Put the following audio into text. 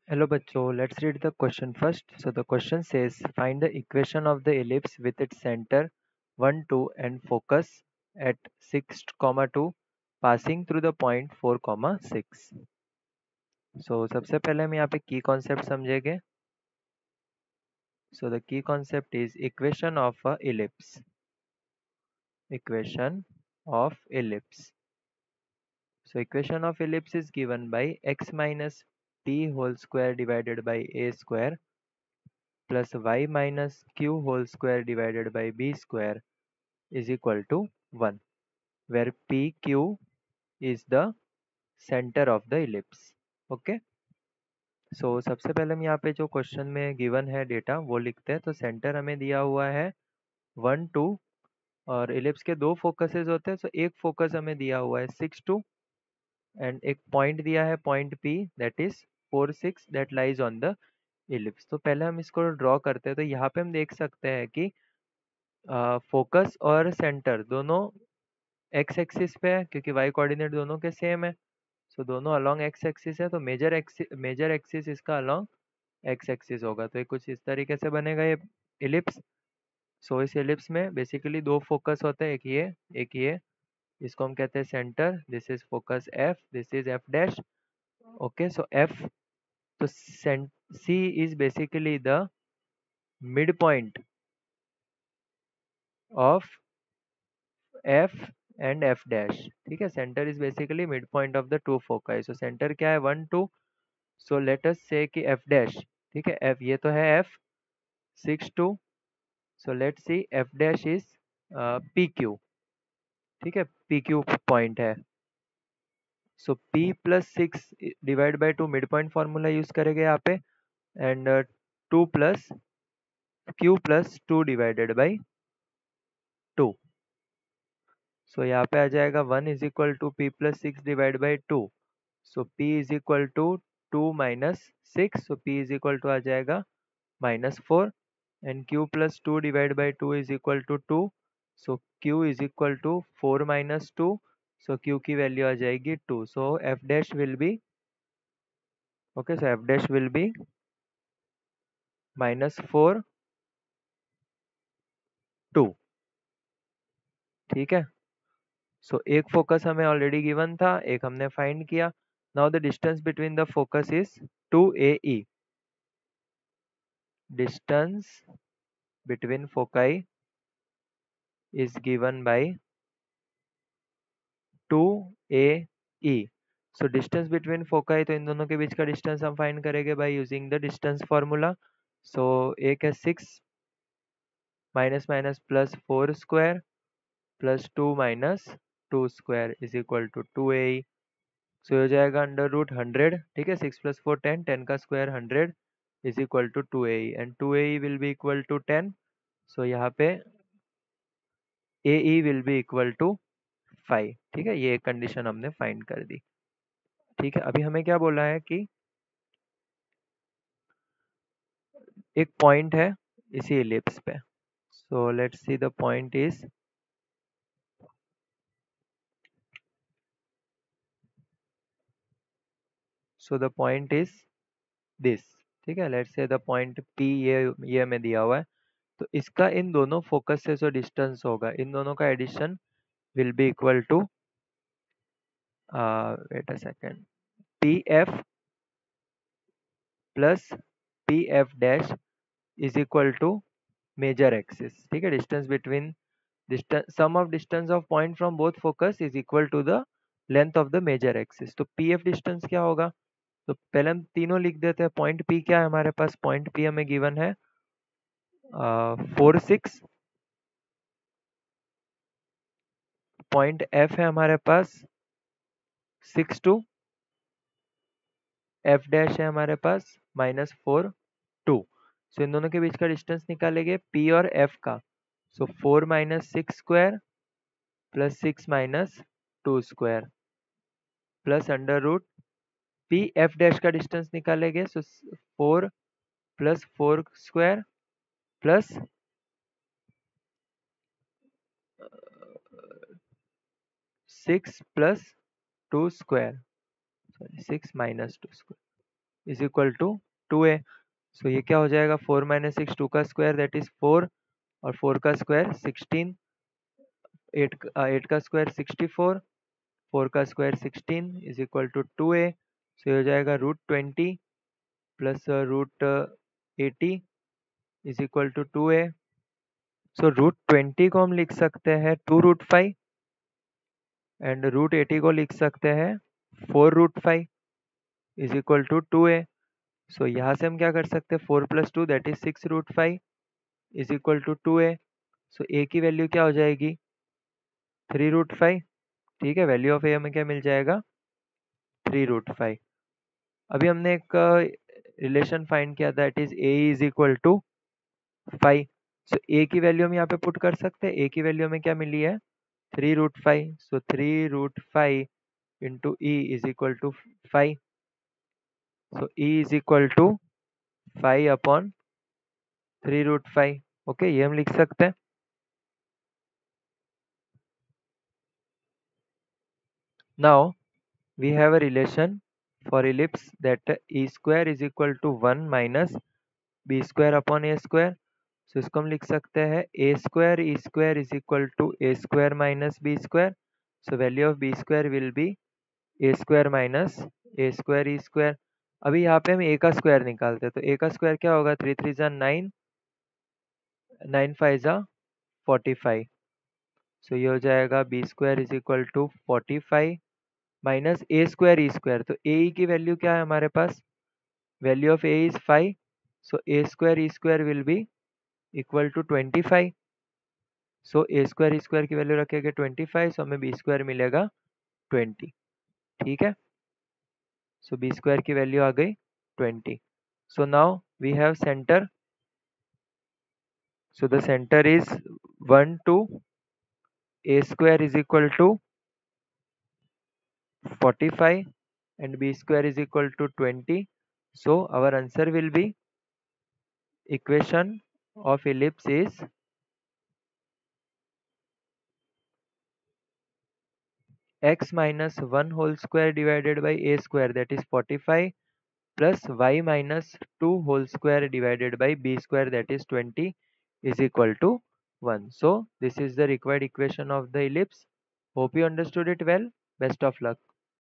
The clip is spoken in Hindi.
Hello bachcho, let's read the question first. So the question says find the equation of the ellipse with its center 1 2 and focus at 6, 2 passing through the point 4, 6. So सबसे पहले हम यहाँ पे की concept समझेंगे. So the key concept is equation of a ellipse. Equation of ellipse. So equation of ellipse is given by x minus p whole square divided by a square plus y minus q whole square divided by b square is equal to 1, where PQ is the center of the ellipse. Okay, so सबसे पहले हम यहाँ पे जो क्वेश्चन में गिवन है डेटा वो लिखते हैं. तो सेंटर हमें दिया हुआ है 1 2 और इलिप्स के दो फोकसेस होते हैं. सो एक फोकस हमें दिया हुआ है 6 2 एंड एक पॉइंट दिया है point P that is 4 6 that lies on the ellipse. तो पहले हम इसको ड्रॉ करते हैं. तो यहाँ पे हम देख सकते हैं कि फोकस और सेंटर दोनों एक्स एक्सिस पे है क्योंकि वाई कोऑर्डिनेट दोनों के सेम है. सो दोनों अलोंग एक्स एक्सिस है. तो मेजर एक्सिस इसका अलोंग एक्स एक्सिस होगा. तो ये कुछ इस तरीके से बनेगा ये इलिप्स. सो इस इलिप्स में बेसिकली दो फोकस होते हैं, एक ये. इसको हम कहते हैं centre. This is focus F, this is F dash. Okay, so F. तो C is basically the mid point of F and F dash. ठीक है, centre is basically mid point of the two foci. So centre क्या है 1 2. सो लेट अस से कि एफ डैश. ठीक है, एफ ये तो है F 6 2. So let see F dash is P Q. ठीक है, पी क्यू पॉइंट है. So P plus 6 divide by 2 mid point formula use करेंगे यहाँ पे. And 2 plus Q plus 2 divided by 2. So यहाँ पे आ जाएगा 1 is equal to P plus 6 divide by 2. So p is equal to 2 minus 6. So p is equal to आ जाएगा -4. And q plus 2 divide by 2 is equal to 2. So q is equal to 4 minus 2. So q की वैल्यू आ जाएगी 2. So f dash will be okay. So f dash will be -4 2. ठीक है, सो एक फोकस हमें ऑलरेडी गिवन था, एक हमने फाइंड किया. Now the distance between the focus is 2AE. Distance between foci is given by 2AE. So distance between foci, तो इन दोनों के बीच का डिस्टेंस हम फाइंड करेंगे by using the distance formula. So एक है 6 minus minus plus 4 square plus 2 minus 2 square is equal to 2AE. So हो जाएगा अंडर रूट 100. ठीक है, 6 प्लस 4 10, 10 का square 100 is equal to 2AE and 2AE will be equal to 10. So यहाँ पे AE will be equal to 5. ठीक है, ये कंडीशन हमने फाइंड कर दी. ठीक है, अभी हमें क्या बोला है कि एक पॉइंट है इसी इलिप्स पे. So let's see the point is so the point is this. ठीक है, let's say the point P ये हमें दिया हुआ है. तो इसका इन दोनों फोकस से जो डिस्टेंस होगा इन दोनों का addition will be equal to wait a second PF plus PF dash is equal to major axis. ठीक है, distance between sum of distance of point from both focus is equal to the length of the major axis. तो PF डिस्टेंस क्या होगा? तो पहले हम तीनों लिख देते हैं. पॉइंट P क्या है हमारे पास? पॉइंट P हमें गिवन है 4 6. पॉइंट F है हमारे पास 6 2. F डैश है हमारे पास -4 2. सो इन दोनों के बीच का डिस्टेंस निकालेंगे P और F का. So 4 minus 6 square plus 6 minus 2 square plus under root P F dash का डिस्टेंस निकालेंगे. So 4 plus 4 square plus 6 plus 2 square. Sorry 6 minus 2 square. Is equal to 2a। So ये क्या हो जाएगा, 4 माइनस 6 2 का स्क्वायर दैट इज 4, और 4 का स्क्वायर 16, 8 का स्क्वायर 64, 4 का square 16 is equal to 2a। So ये हो जाएगा √20 plus √80 is equal to 2a। So √20 को हम लिख सकते हैं 2√5 एंड √80 को लिख सकते हैं 4√5 इज इक्वल टू 2a। सो यहाँ से हम क्या कर सकते हैं, 4 plus 2 that is 6√5 is equal to 2a। So a की वैल्यू क्या हो जाएगी, 3√5। ठीक है, वैल्यू ऑफ a हमें क्या मिल जाएगा, 3√5। अभी हमने एक रिलेशन फाइंड किया that is a is equal to 5। So a की वैल्यू हम यहाँ पे पुट कर सकते हैं, a की वैल्यू हमें क्या मिली है, 3√5। So 3√5 into e is equal to 5। So e is equal to 5 upon 3√5। Okay, ये हम लिख सकते हैं। Now we have a relation for ellipse that e square is equal to 1 minus b square upon a square। so इसको हम लिख सकते हैं a square e square is equal to a square minus b square। so value of b square will be a square minus a square e square। अभी यहाँ पे हम a का स्क्वायर निकालते हैं, तो a का स्क्वायर क्या होगा, 3 3 जा 9, 9 5 जा 45। सो ये हो जाएगा B square is equal to 45 minus A square E square. तो ए की वैल्यू क्या है हमारे पास, value of A is 5। So A square E square will be equal to 25। So A square E square की वैल्यू रखेंगे 25, सो हमें बी स्क्वायर मिलेगा 20। ठीक है, सो बी स्क्वायर की वैल्यू आ गई 20। So now we have centre. So the centre is 1 2, A square is equal to 45 and b square is equal to 20। so our answer will be, equation of ellipse is x minus 1 whole square divided by a square that is 45 plus y minus 2 whole square divided by b square that is 20 is equal to 1। so this is the required equation of the ellipse। Hope you understood it well. Best of luck.